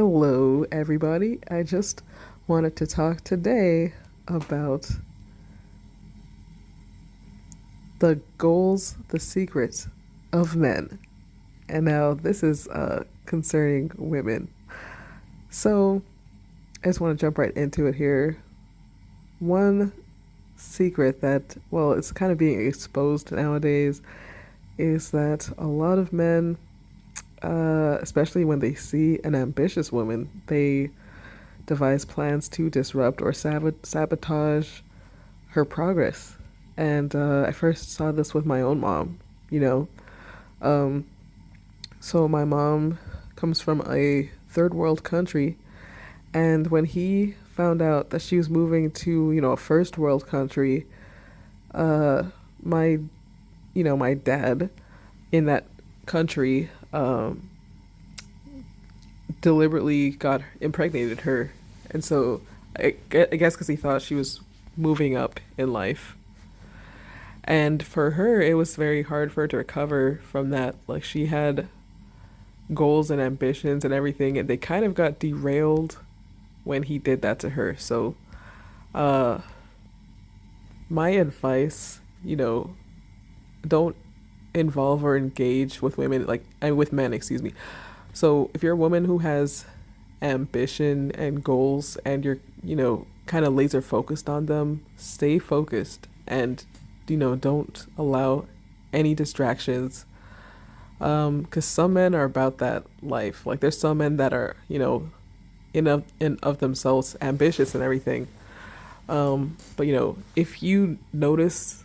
Hello, everybody. I just wanted to talk today about the goals, the secrets of men. And now this is concerning women. So I just want to jump right into it here. One secret that, well, it's kind of being exposed nowadays is that a lot of men, especially when they see an ambitious woman, they devise plans to disrupt or sabotage her progress. And I first saw this with my own mom, you know. Um, so my mom comes from a third world country, and when he found out that she was moving to, a first world country, uh, my, my dad in that country deliberately got impregnated her, and so I guess because he thought she was moving up in life. And for her, it was very hard for her to recover from that. Like, she had goals and ambitions and everything, and they kind of got derailed when he did that to her. So, uh, my advice, don't involve or engage with women, like, and with men, excuse me. So, if you're a woman who has ambition and goals and you're, kind of laser focused on them, stay focused and, don't allow any distractions. Because some men are about that life. Like, there's some men that are, in of themselves ambitious and everything. But if you notice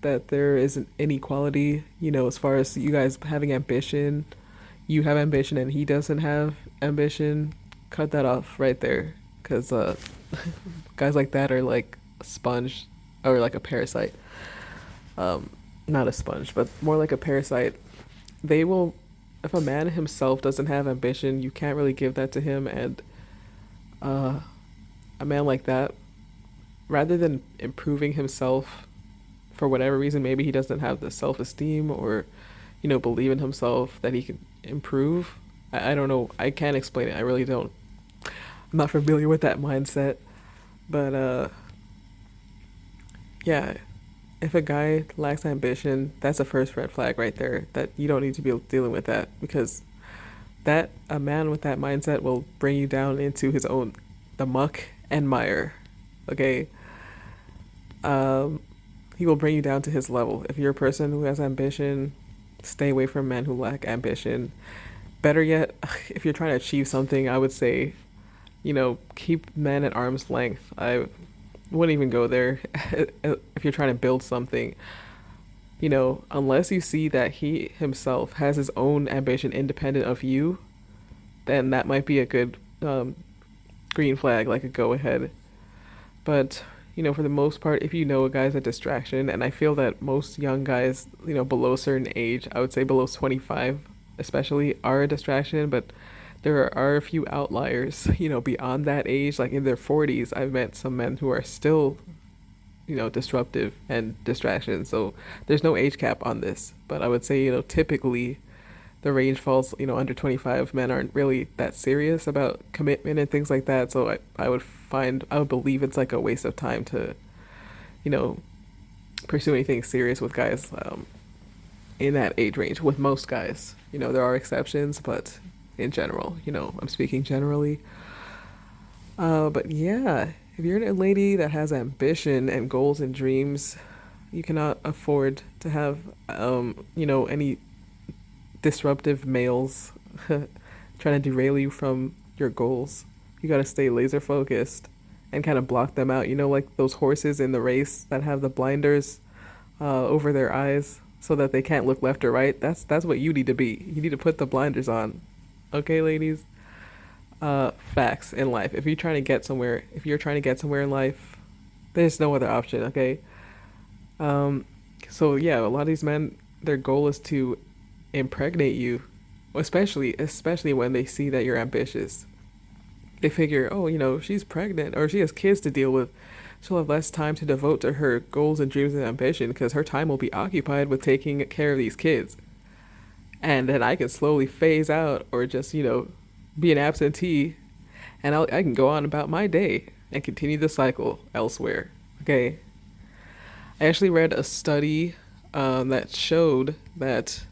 that there is an inequality, as far as you guys having ambition, you have ambition and he doesn't have ambition, cut that off right there. Because guys like that are like a sponge or like a parasite. Um, Not a sponge, but more like a parasite. They will, if a man himself doesn't have ambition, you can't really give that to him. And uh, a man like that, rather than improving himself for whatever reason, maybe he doesn't have the self esteem or, believe in himself that he can improve. I don't know. I can't explain it. I really don't. I'm not familiar with that mindset. But yeah, if a guy lacks ambition, that's a first red flag right there. That you don't need to be dealing with that, because that a man with that mindset will bring you down into his own the muck and mire. Okay, um, he will bring you down to his level. If you're a person who has ambition, stay away from men who lack ambition. Better yet, if you're trying to achieve something, I would say, keep men at arm's length. I wouldn't even go there. If you're trying to build something, unless you see that he himself has his own ambition independent of you, then that might be a good green flag, like a go ahead. But, for the most part, if you know a guy's a distraction, and I feel that most young guys, below a certain age, I would say below 25 especially, are a distraction, but there are a few outliers, beyond that age, like in their 40s. I've met some men who are still, disruptive and distractions. So there's no age cap on this. But I would say, typically the range falls, under 25. Men aren't really that serious about commitment and things like that. So I would believe it's like a waste of time to, you know, pursue anything serious with guys in that age range. With most guys, there are exceptions, but in general, I'm speaking generally. But yeah, if you're a lady that has ambition and goals and dreams, you cannot afford to have, any disruptive males trying to derail you from your goals. You got to stay laser focused and kind of block them out. Like those horses in the race that have the blinders over their eyes so that they can't look left or right. That's what you need to be. You need to put the blinders on. Okay, ladies? Facts in life. If you're trying to get somewhere in life, there's no other option, okay? Um, so yeah, a lot of these men, their goal is to impregnate you, especially when they see that you're ambitious. They figure, oh, she's pregnant or she has kids to deal with. She'll have less time to devote to her goals and dreams and ambition because her time will be occupied with taking care of these kids. And then I can slowly phase out or just, be an absentee, and I can go on about my day and continue the cycle elsewhere. Okay. I actually read a study that showed that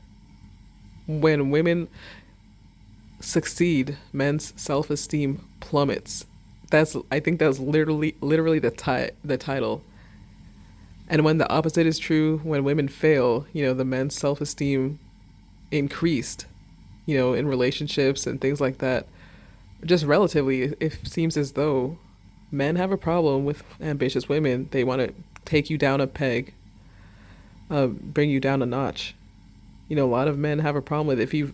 when women succeed, men's self-esteem plummets. I think that's literally the title. And when the opposite is true, when women fail, the men's self-esteem increased, in relationships and things like that. Just relatively, it seems as though men have a problem with ambitious women. They want to take you down a peg, bring you down a notch. A lot of men have a problem with it. If you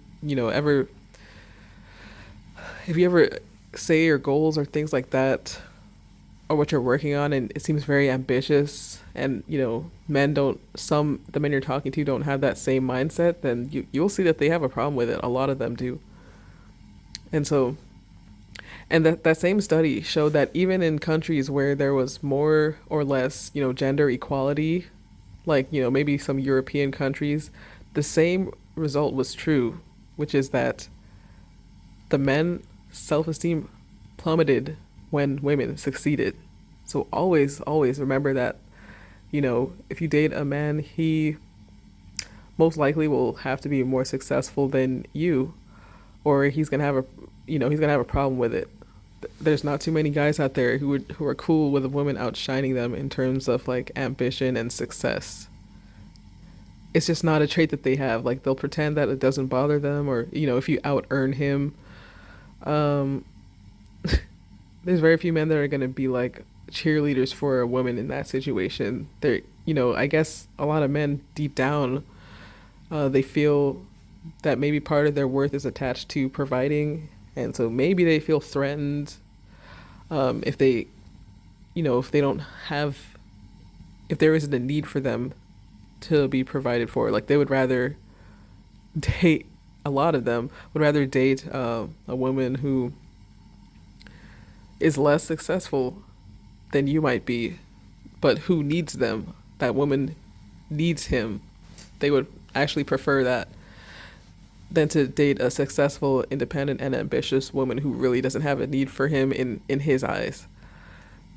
ever say your goals or things like that, or what you're working on, and it seems very ambitious, and the men you're talking to don't have that same mindset, then you'll see that they have a problem with it. A lot of them do. And so, and that same study showed that even in countries where there was more or less, gender equality, like, maybe some European countries, the same result was true, which is that the men self-esteem plummeted when women succeeded. So always remember that, if you date a man, he most likely will have to be more successful than you, or he's gonna have a problem with it. There's not too many guys out there who are cool with a woman outshining them in terms of like ambition and success. It's just not a trait that they have. Like, they'll pretend that it doesn't bother them, or if you out earn him, um, there's very few men that are gonna be like cheerleaders for a woman in that situation. I guess a lot of men deep down, they feel that maybe part of their worth is attached to providing, and so maybe they feel threatened, if they don't have, if there isn't a need for them to be provided for. Like, they would rather date, a lot of them would rather date a woman who is less successful than you might be, but who needs them. That woman needs him. They would actually prefer that than to date a successful, independent, and ambitious woman who really doesn't have a need for him in his eyes.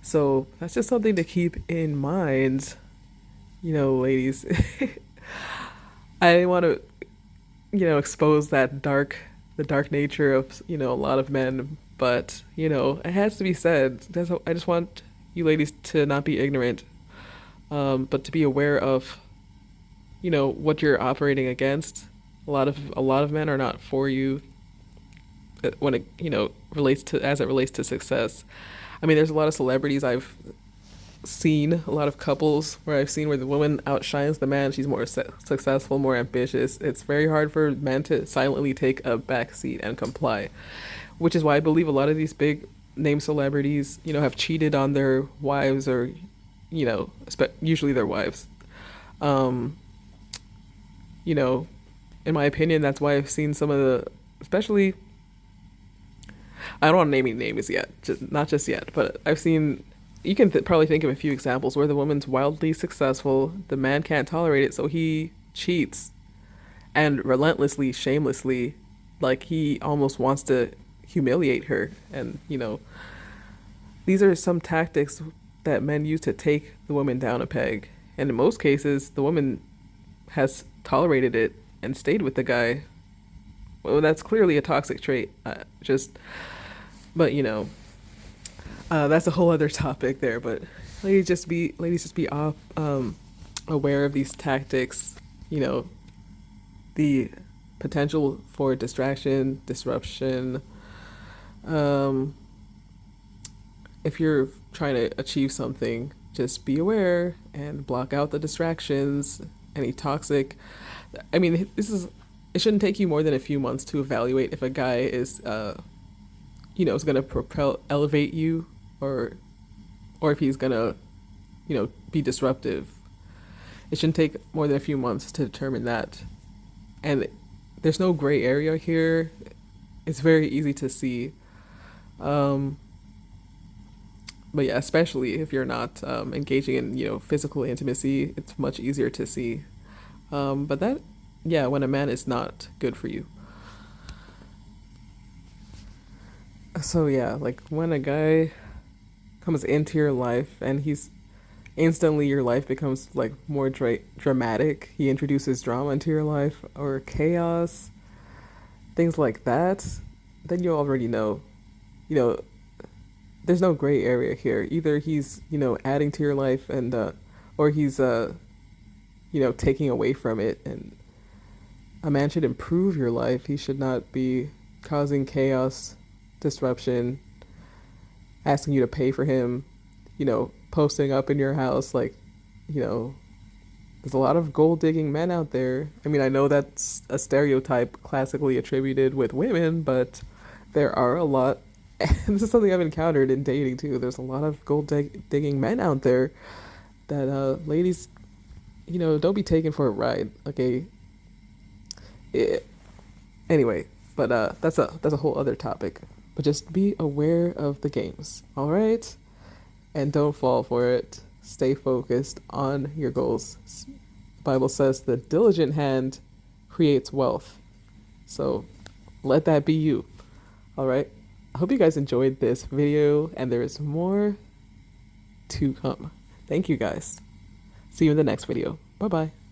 So that's just something to keep in mind, ladies. I didn't want to, expose the dark nature of, a lot of men, but, it has to be said. I just want you ladies to not be ignorant, but to be aware of, what you're operating against. A lot of men are not for you, when it, relates to success. I mean, there's a lot of celebrities I've seen, a lot of couples where I've seen where the woman outshines the man. She's more successful, more ambitious. It's very hard for men to silently take a back seat and comply, which is why I believe a lot of these big name celebrities, have cheated on their wives, or, usually their wives. Um, you know, in my opinion, that's why I've seen some of the, especially, I don't want to name any names yet, just not just yet, but I've seen, you can probably think of a few examples where the woman's wildly successful, the man can't tolerate it, so he cheats, and relentlessly, shamelessly, like, he almost wants to humiliate her. And, these are some tactics that men use to take the woman down a peg. And in most cases, the woman has tolerated it and stayed with the guy. Well, that's clearly a toxic trait. But that's a whole other topic there. But ladies, just be aware of these tactics. The potential for distraction, disruption. Um, if you're trying to achieve something, just be aware and block out the distractions, any toxic. I mean, it shouldn't take you more than a few months to evaluate if a guy is going to elevate you, or if he's going to, be disruptive. It shouldn't take more than a few months to determine that. And there's no gray area here. It's very easy to see. But yeah, especially if you're not engaging in, physical intimacy, it's much easier to see. But yeah, when a man is not good for you. So yeah, like when a guy comes into your life and he's instantly your life becomes like more dramatic. He introduces drama into your life or chaos, things like that. Then you already know, you know, there's no gray area here. Either he's, adding to your life or he's, taking away from it. And a man should improve your life. He should not be causing chaos, disruption, asking you to pay for him, posting up in your house like, you know, there's a lot of gold digging men out there. I mean, I know that's a stereotype classically attributed with women, but there are a lot. And this is something I've encountered in dating too. There's a lot of digging men out there that ladies, don't be taken for a ride. Okay. It, anyway, but that's a whole other topic. But just be aware of the games, all right? And don't fall for it. Stay focused on your goals. The Bible says the diligent hand creates wealth. So let that be you. All right. I hope you guys enjoyed this video and there is more to come. Thank you guys. See you in the next video. Bye bye.